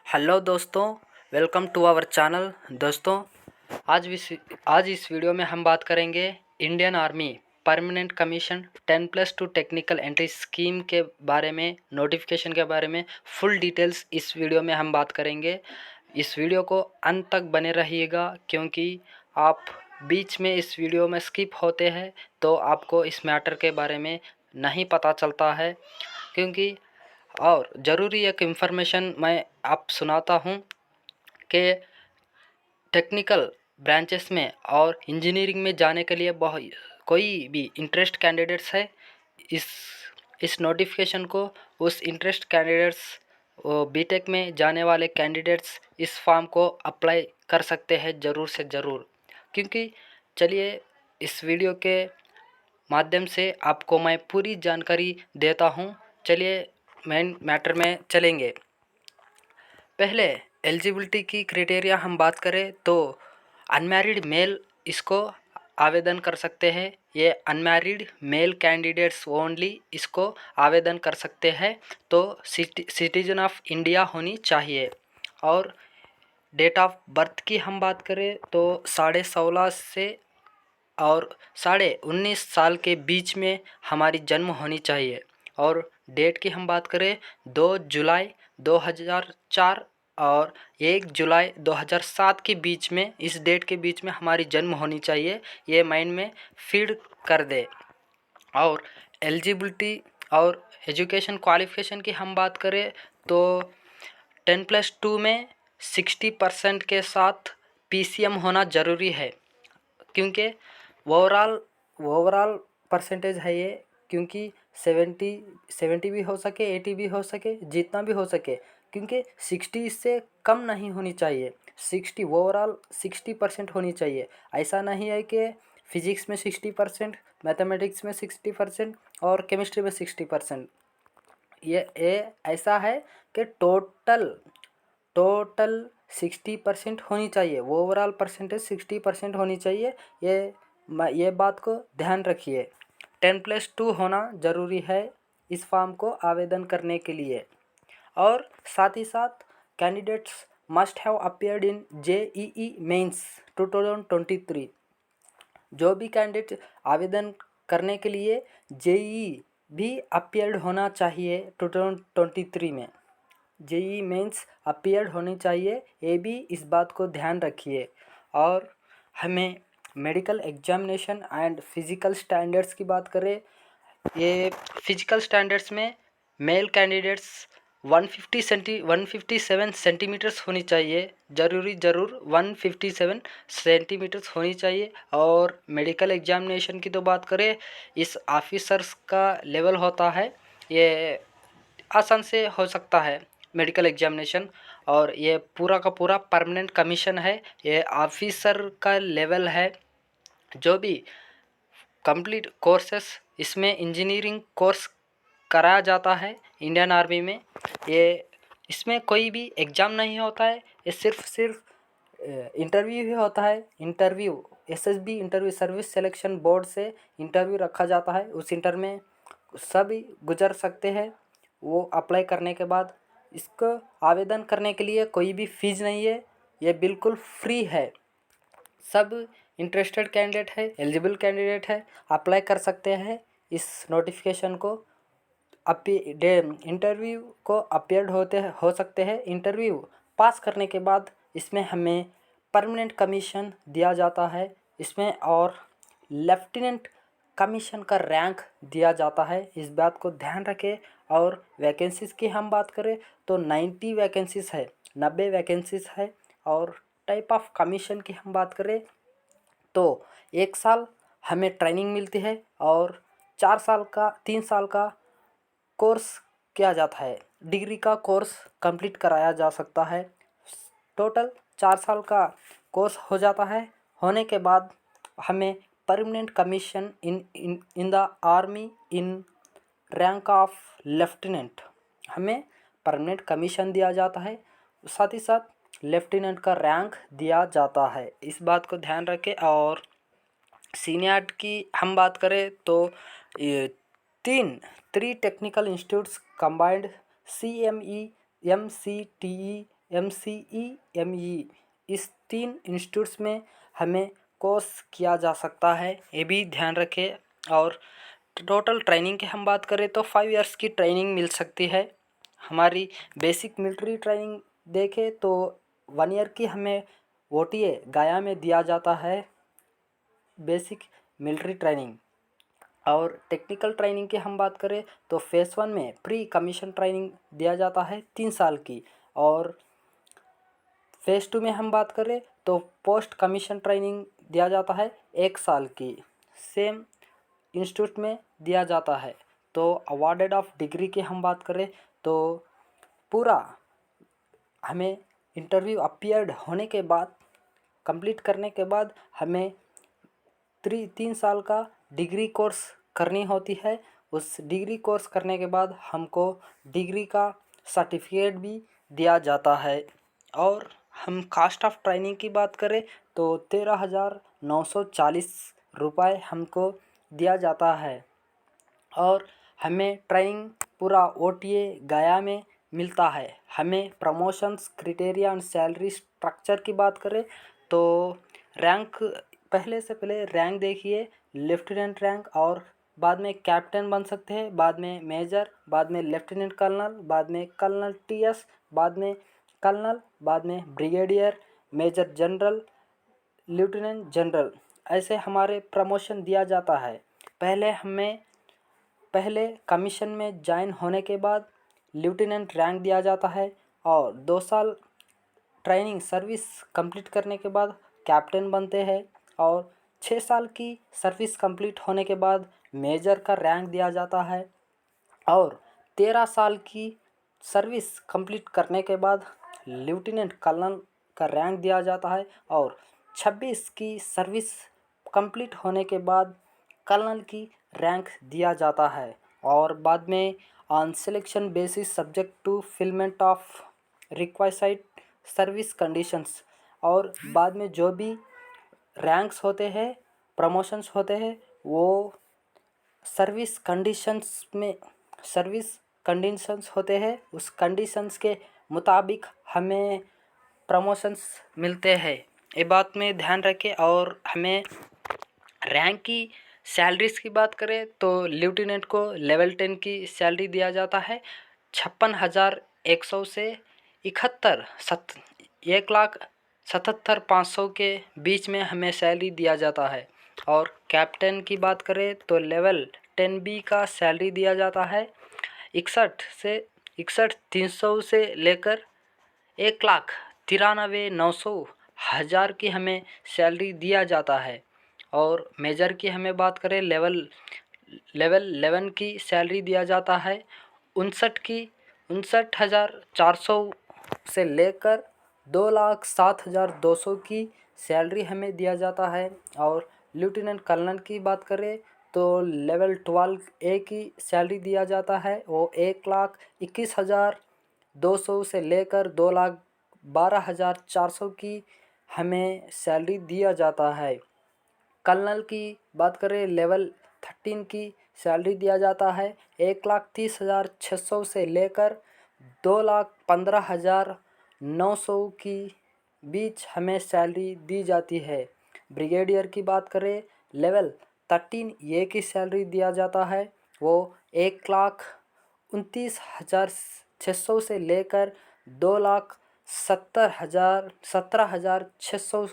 Hello दोस्तों, welcome to our channel. दोस्तों, आज इस वीडियो में हम बात करेंगे Indian army permanent commission 10+2 technical entry scheme के बारे में, नोटिफिकेशन के बारे में फुल डिटेल्स इस वीडियो में हम बात करेंगे। इस वीडियो को अंत तक बने रहिएगा, क्योंकि आप बीच में इस वीडियो में स्किप होते हैं तो आपको इस मैटर के बारे में नहीं पता चलता है। क्योंकि और ज़रूरी एक इन्फॉर्मेशन मैं आप सुनाता हूँ कि टेक्निकल ब्रांचेस में और इंजीनियरिंग में जाने के लिए बहुत कोई भी इंटरेस्ट कैंडिडेट्स है, इस इस नोटिफिकेशन को उस इंटरेस्ट कैंडिडेट्स बीटेक में जाने वाले कैंडिडेट्स इस फॉर्म को अप्लाई कर सकते हैं ज़रूर से ज़रूर। क्योंकि चलिए इस वीडियो के माध्यम से आपको मैं पूरी जानकारी देता हूँ। चलिए मेन मैटर में चलेंगे। पहले एलिजिबिलिटी की क्राइटेरिया हम बात करें तो अनमैरिड मेल इसको आवेदन कर सकते हैं। ये अनमैरिड मेल कैंडिडेट्स ओनली इसको आवेदन कर सकते हैं। तो सिटीजन ऑफ इंडिया होनी चाहिए। और डेट ऑफ बर्थ की हम बात करें तो 16.5 से और 19.5 साल के बीच में हमारी जन्म होनी चाहिए। और डेट की हम बात करें 2 जुलाई 2004 और 1 जुलाई 2007 के बीच में, इस डेट के बीच में हमारी जन्म होनी चाहिए। ये माइंड में फीड कर दे। और एलिजिबिलिटी और एजुकेशन क्वालिफिकेशन की हम बात करें तो 10+2 में 60% के साथ पीसीएम होना ज़रूरी है। क्योंकि ओवरऑल परसेंटेज है ये। क्योंकि 70 भी हो सके, 80 भी हो सके, जितना भी हो सके। क्योंकि 60 इससे कम नहीं होनी चाहिए। 60 ओवरऑल 60% होनी चाहिए। ऐसा नहीं है कि फिजिक्स में 60%, मैथमेटिक्स में 60% और केमिस्ट्री में 60%। ये ऐसा है कि टोटल 60% होनी चाहिए। ओवरऑल परसेंटेज 60% होनी चाहिए। ये बात को ध्यान रखिए। 10+2 होना ज़रूरी है इस फॉर्म को आवेदन करने के लिए। और साथ ही साथ candidates must have appeared in JEE mains 2023। जो भी कैंडिडेट आवेदन करने के लिए जेईई भी अपीयर्ड होना चाहिए 2023 में। जेईई मेंस अपीयर्ड होनी चाहिए, ये भी इस बात को ध्यान रखिए। और हमें medical examination and physical standards की बात करें, ये फिजिकल स्टैंडर्ड्स में मेल कैंडिडेट्स 157 सेंटीमीटर्स होनी चाहिए। ज़रूर 157 सेंटीमीटर्स होनी चाहिए। और मेडिकल एग्जामिनेशन की तो बात करें, इस ऑफिसर्स का लेवल होता है, ये आसान से हो सकता है मेडिकल एग्जामिनेशन। और ये पूरा का पूरा परमानेंट कमीशन है, ये ऑफिसर का लेवल है। जो भी कंप्लीट कोर्सेस इसमें इंजीनियरिंग कोर्स कराया जाता है इंडियन आर्मी में। ये इसमें कोई भी एग्ज़ाम नहीं होता है, ये सिर्फ इंटरव्यू ही होता है। Interview SSB interview service selection board से इंटरव्यू रखा जाता है। उस इंटरव्यू में सभी गुजर सकते हैं। वो अप्लाई करने के बाद इसको आवेदन करने के लिए कोई भी फीस नहीं है, ये बिल्कुल फ्री है। सब इंटरेस्टेड कैंडिडेट है, एलिजिबल कैंडिडेट है, अप्लाई कर सकते हैं इस नोटिफिकेशन को। इंटरव्यू को अपीयर्ड हो सकते हैं। इंटरव्यू पास करने के बाद इसमें हमें परमानेंट कमीशन दिया जाता है इसमें। और लेफ्टिनेंट कमीशन का रैंक दिया जाता है, इस बात को ध्यान रखें। और वैकेंसीज़ की हम बात करें तो 90 वैकेंसीज़ है, 90 वैकेंसीज़ है। और टाइप ऑफ कमीशन की हम बात करें तो 1 साल हमें ट्रेनिंग मिलती है और 3 साल का कोर्स किया जाता है। डिग्री का कोर्स कंप्लीट कराया जा सकता है। टोटल 4 साल का कोर्स हो जाता है। होने के बाद हमें permanent commission in the army in rank of lieutenant, हमें परमानेंट कमीशन दिया जाता है। साथ ही साथ लेफ्टिनेंट का रैंक दिया जाता है, इस बात को ध्यान रखें। और सीनियर्ड की हम बात करें तो ये 3 technical institutes combined CME, MCTE MCE, इस 3 इंस्टीट्यूट्स में हमें कोर्स किया जा सकता है, ये भी ध्यान रखें। और टोटल ट्रेनिंग की हम बात करें तो 5 इयर्स की ट्रेनिंग मिल सकती है। हमारी बेसिक मिलिट्री ट्रेनिंग देखें तो 1 ईयर की हमें OTA गया में दिया जाता है, बेसिक मिलिट्री ट्रेनिंग। और टेक्निकल ट्रेनिंग की हम बात करें तो फेज़ 1 में प्री कमीशन ट्रेनिंग दिया जाता है 3 साल की, और फेज़ 2 में हम बात करें तो पोस्ट कमीशन ट्रेनिंग दिया जाता है 1 साल की, सेम इंस्टीट्यूट में दिया जाता है। तो अवॉर्डेड ऑफ डिग्री की हम बात करें तो पूरा हमें इंटरव्यू अपीयर्ड होने के बाद, कंप्लीट करने के बाद हमें 3 साल का डिग्री कोर्स करनी होती है। उस डिग्री कोर्स करने के बाद हमको डिग्री का सर्टिफिकेट भी दिया जाता है। और हम कास्ट ऑफ ट्रेनिंग की बात करें तो 13,940 रुपये हमको दिया जाता है। और हमें ट्रेनिंग पूरा OTA गया में मिलता है। हमें promotions criteria and salary structure की बात करें तो रैंक, पहले रैंक देखिए, लेफ्टिनेंट रैंक, और बाद में कैप्टन बन सकते हैं, बाद में मेजर, बाद में लेफ्टिनेंट कर्नल, बाद में कर्नल TS, बाद में कर्नल, बाद में brigadier, major general, lieutenant general, ऐसे हमारे प्रमोशन दिया जाता है। पहले कमीशन में ज्वाइन होने के बाद लेफ्टिनेंट रैंक दिया जाता है, और 2 साल ट्रेनिंग सर्विस कंप्लीट करने के बाद कैप्टन बनते हैं, और 6 साल की सर्विस कंप्लीट होने के बाद मेजर का रैंक दिया जाता है, और 13 साल की सर्विस कंप्लीट करने के बाद लेफ्टिनेंट कर्नल का रैंक दिया जाता है, और 26 की सर्विस कंप्लीट होने के बाद कर्नल की रैंक दिया जाता है। और बाद में on selection basis subject to fulfilment of required service conditions, और बाद में जो भी रैंक्स होते हैं, प्रमोशंस होते हैं, वो सर्विस कंडीशंस होते हैं, उस कंडीशंस के मुताबिक हमें प्रमोशंस मिलते हैं, ये बात में ध्यान रखें। और हमें रैंक की सैलरीज की बात करें तो लेफ्टिनेंट को लेवल 10 की सैलरी दिया जाता है 56,100 से 1,77,500 के बीच में हमें सैलरी दिया जाता है। और कैप्टन की बात करें तो लेवल 10B का सैलरी दिया जाता है 61,300 से लेकर 1,93,900 की हमें सैलरी दिया जाता है। और मेजर की हमें बात करें लेवल 11 की सैलरी दिया जाता है 59,400 से लेकर 2,07,200 की सैलरी हमें दिया जाता है। और लेफ्टिनेंट कर्नल की बात करें तो लेवल 12A की सैलरी दिया जाता है, वो 1,21,200 से लेकर 2,12,400 की हमें सैलरी दिया जाता है। कर्नल की बात करें लेवल 13 की सैलरी दिया जाता है 1,30,600 से लेकर 2,15,900 की बीच हमें सैलरी दी जाती है। ब्रिगेडियर की बात करें लेवल 13A की सैलरी दिया जाता है, वो 1,29,600 से लेकर 2,17,600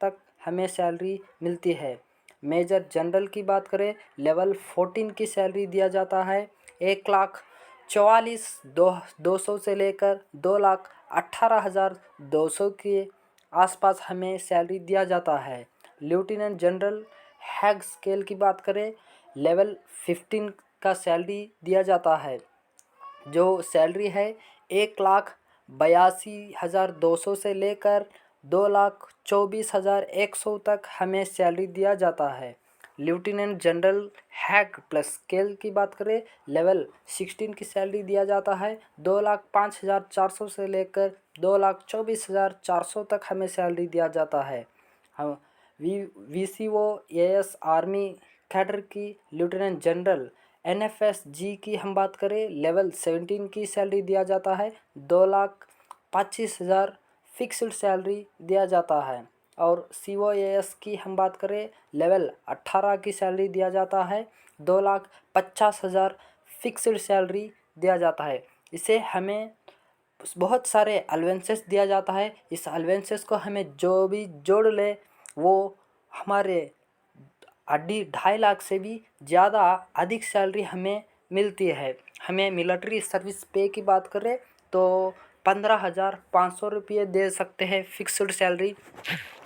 तक हमें सैलरी मिलती है। मेजर जनरल की बात करें लेवल 14 की सैलरी दिया जाता है 1,44,200 से लेकर 2,18,200 के आसपास हमें सैलरी दिया जाता है। लेफ्टिनेंट जनरल हैग स्केल की बात करें लेवल 15 का सैलरी दिया जाता है, जो सैलरी है 1,82,200 से लेकर 2,24,100 तक हमें सैलरी दिया जाता है। लेफ्टिनेंट जनरल हैग प्लस स्केल की बात करें लेवल 16 की सैलरी दिया जाता है 2,05,400 से लेकर 2,24,400 तक हमें सैलरी दिया जाता है। हम VCO AS आर्मी कैडर की लेफ्टिनेंट जनरल NFSG की हम बात करें लेवल 17 की सैलरी दिया जाता है 2,00,000 25,000 फिक्स्ड सैलरी दिया जाता है। और COAS की हम बात करें, लेवल 18 की सैलरी दिया जाता है। 2,50,000 फिक्स्ड सैलरी दिया जाता है। इसे हमें बहुत सारे अलाउंसेस दिया जाता है। इस अलाउंसेस को हमें जो भी जोड़ ले वो हमारे 2.5 लाख से भी ज़्यादा अधिक सैलरी हमें मिलती है। हमें मिलिट्री सर्विस पे की बात करें तो 15,500 रुपये दे सकते हैं फिक्स्ड सैलरी।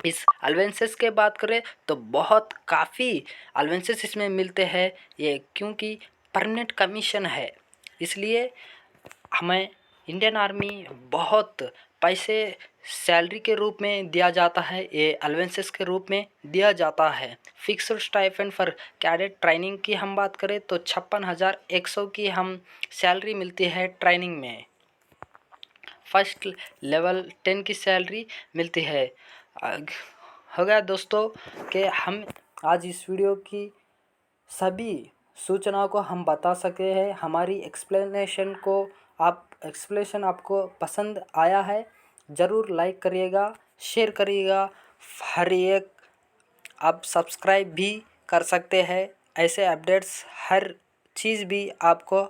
इस अलाउंसेस के बात करें तो बहुत काफ़ी अलाउंसेस इसमें मिलते हैं, ये क्योंकि परमानेंट कमीशन है, इसलिए हमें इंडियन आर्मी बहुत पैसे सैलरी के रूप में दिया जाता है, ये अलाउंसेस के रूप में दिया जाता है। Fixed stipend for cadet training की हम बात करें तो 56,100 की हम सैलरी मिलती है ट्रेनिंग में। फर्स्ट लेवल 10 की सैलरी मिलती है। हो गया दोस्तों कि हम आज इस वीडियो की सभी सूचनाओं को हम बता सके हैं। हमारी एक्सप्लेनेशन आपको पसंद आया है, ज़रूर लाइक करिएगा, शेयर करिएगा। हर एक आप सब्सक्राइब भी कर सकते हैं। ऐसे अपडेट्स हर चीज़ भी आपको